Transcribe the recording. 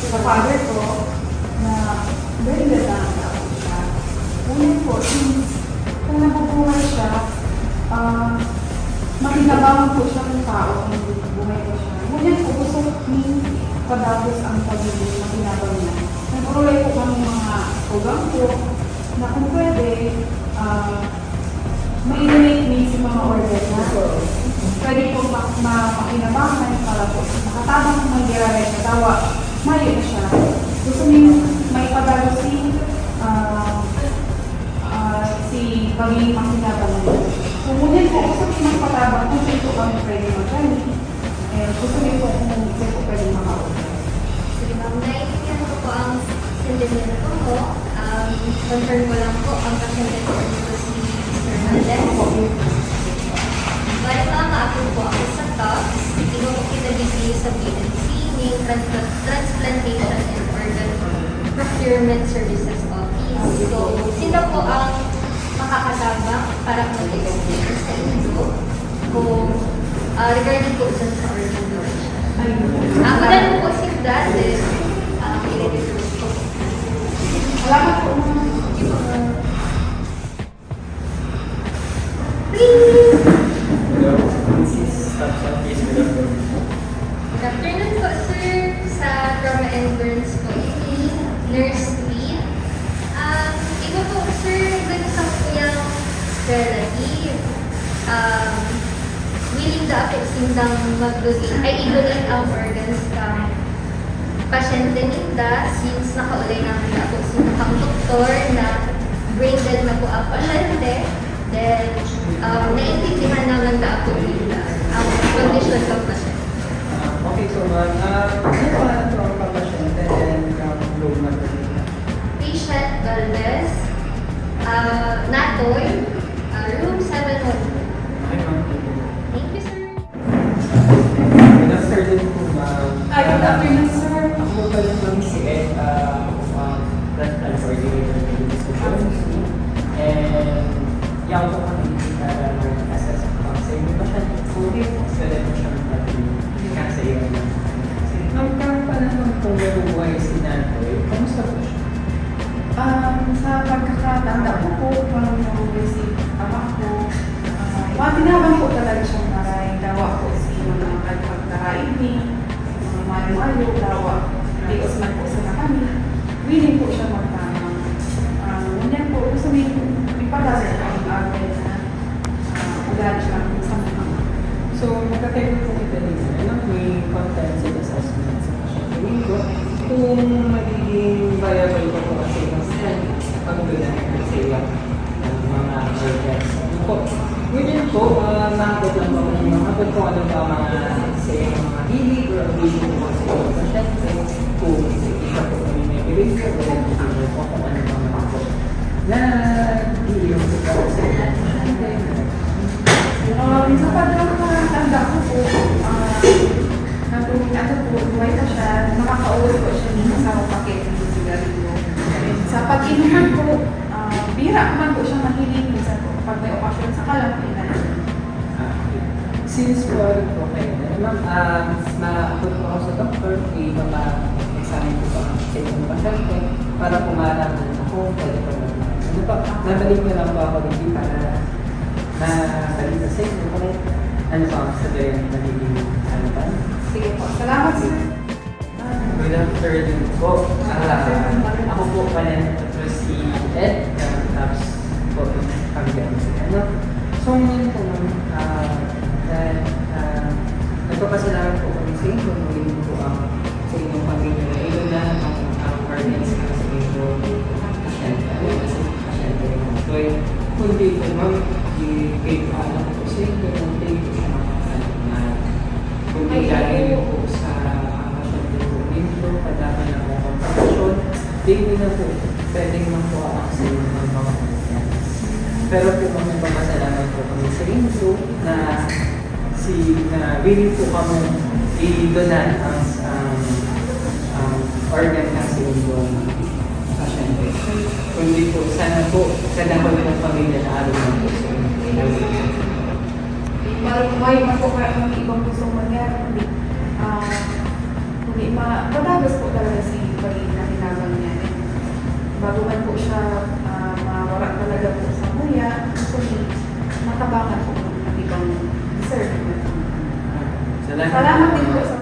sa father ko na very gandang tao siya. Una po, since kung nabubuhay siya, makinabangan po siya ng tao kung buhay ko siya. Ngunit po gusto ni padagos ang pagiging makinabang niya. Nagpapalay po kami mga program po na kung pwede, ma-eliminate me sa mga order na pwede po makinabangan para po makatabang ng magyari sa tawa, mayo na siya. Gusto niyo may padagos si pagiging makinabang niya. Kung ngunit po gusto niyo magpatabang, kung sino po kami pwede mag-journey, gusto niyo po kung sino po pwede maka-order. Sige ma'am, naiintindihan ko po ang sentiment ko. Confirm ko lang po ang pasyente ko dito si Mr. Hernandez. Bali ma-approve po ako sa TOPS. Iba po kinabigay sa BNC, yung Transplantation and Organ Procurement Services Office. So, sino po ang makakatabang para mag-explain sa inyo kung regarding po dyan sa organ donation? Ako na lang po si Dad, i-refer po. Salamat po. Please! Hello, this is Tapsan Case with Dr. Good afternoon po, sir. Sa Trauma and Burns po, ini Nurse Lee. Iba po, sir, nag-isang po yung relative. Willing the affecting mag-donate, ay i-donate ang organs ng pasyente ninda since nakaulay namin na po sinakang doktor na brain dead na po ang pasyente. Then, naiintindihan naman na po nila ang condition ng pasyente. Okay, so ma'am, ano pa na ito ang papasyente and low na ito? Patient Valdez, Natoy, room 712. Okay, ma'am. Thank you, sir. Good afternoon po, ma'am. Good afternoon, sir. Ako po pala ma'am si Ed, transplant coordinator ng institution. And yung po kami assess po sa inyo pa siya fully pwede po siya kasi yung nagkaroon pa naman kung nabubuhay si Nantoy, kamusta po siya? Sa pagkakatanda ko po, parang nag-receive ama ko. Matinabang po talaga siyang maray. Dawa po si mga pagkakarain ni mga mayo-mayo, dawa. Dios man po sa kami. Willing po siya magtamang. Ngunyan po, gusto niyo ipadasa ang agad na ugali siya sa mga. So, magkakaroon po kita rin may comprehensive assessment sa pasyente ko kung magiging viable ko po kasi pag-donate sa iyo ng mga organs. Ngunyan po, nakabot lang po kung nakabot ko ano ba mga sa iyo mga hilig or ability po sa iyo pasyente kung isa po kami may bilhin ko o hindi po kung ano ba mga po na hihiyong sa pasyente. Sa pagkakatanda ko po, buhay na siya, nakaka-uwi ko siya dito sa paket ng sigarilyo. Sa pag-inuman po, bira man po siya mahilig minsan po pag may okasyon sa kalampinan. Since po po kayo na, ma'am, maabot po ako sa doktor, ma-examine ko pa ang sa inyong pasyente para pumalaman ako, pwede po naman. Ano pa, nabalik na lang po ako dito para nabalik sa inyo kung ano pa ang sabihin na nagiging ano pa. Sige po, salamat sir. Good afternoon po. Ako po pala ito si Ed, tapos po kami ganun sa ano. So ngayon po, nagpapasalamat po kami sa inyo, muli po sa inyong pamilya. Ito na ang organs na sa inyong pasyente. Kasi pasyente rin po. So, kundi po ma'am, i-pay po alam po sa inyo, kundi po siya na kundi galing po sa pasyente po ninyo, padapan na po kompensasyon, hindi na po pwedeng makuha ang sa inyo ng mga organs. Pero po kami papasalamat po kami sa inyo na willing po kami i-donate ang organ ng sa inyong pasyente. Kundi po, sana po, sa dahol ng pamilya na araw na po sa inyo. May man po kayo ng ibang gustong mangyari, kundi patagos po talaga si pag-iinahinaban niya. Bago man po siya mawara talaga po sa muya, actually, natabangan po ng ibang deserve. Salamat din po sa